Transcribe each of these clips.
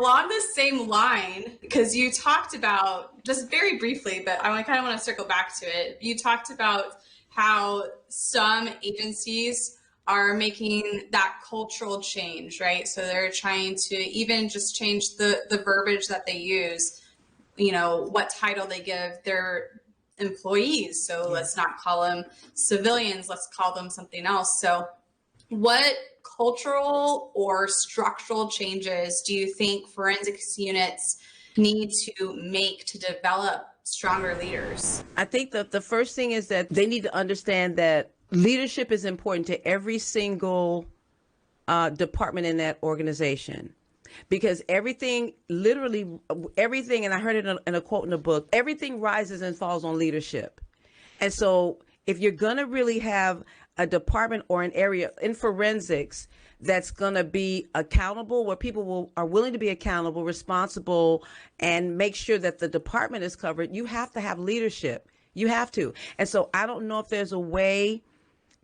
Along the same line, because you talked about, just very briefly, but I kind of want to circle back to it. You talked about how some agencies are making that cultural change, right? So they're trying to even just change the verbiage that they use, what title they give their employees. So let's not call them civilians, let's call them something else. So what cultural or structural changes do you think forensics units need to make to develop stronger leaders? I think that the first thing is that they need to understand that leadership is important to every single department in that organization. Because everything, literally everything, and I heard it in a quote in a book, everything rises and falls on leadership. And so if you're going to really have a department or an area in forensics that's going to be accountable, where people are willing to be accountable, responsible, and make sure that the department is covered, you have to have leadership. You have to. And so I don't know if there's a way,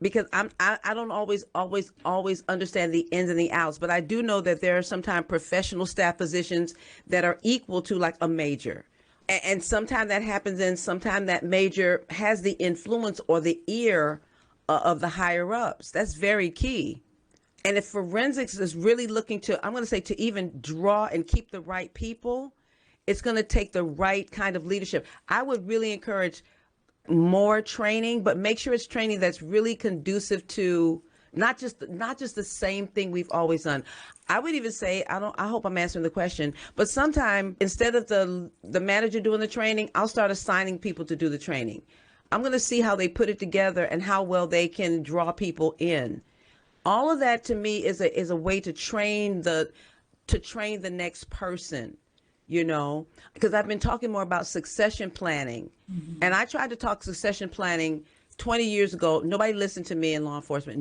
because I don't always understand the ins and the outs, but I do know that there are sometimes professional staff positions that are equal to like a major. And sometimes that happens, and sometimes that major has the influence or the ear of the higher ups. That's very key. And if forensics is really looking to, I'm going to say, to even draw and keep the right people, it's going to take the right kind of leadership. I would really encourage more training, but make sure it's training that's really conducive to not just the same thing we've always done. I would even say, I hope I'm answering the question, but sometime instead of the manager doing the training, I'll start assigning people to do the training. I'm going to see how they put it together and how well they can draw people in. All of that to me is a way to train the next person, because I've been talking more about succession planning. Mm-hmm. And I tried to talk succession planning 20 years ago. Nobody listened to me in law enforcement.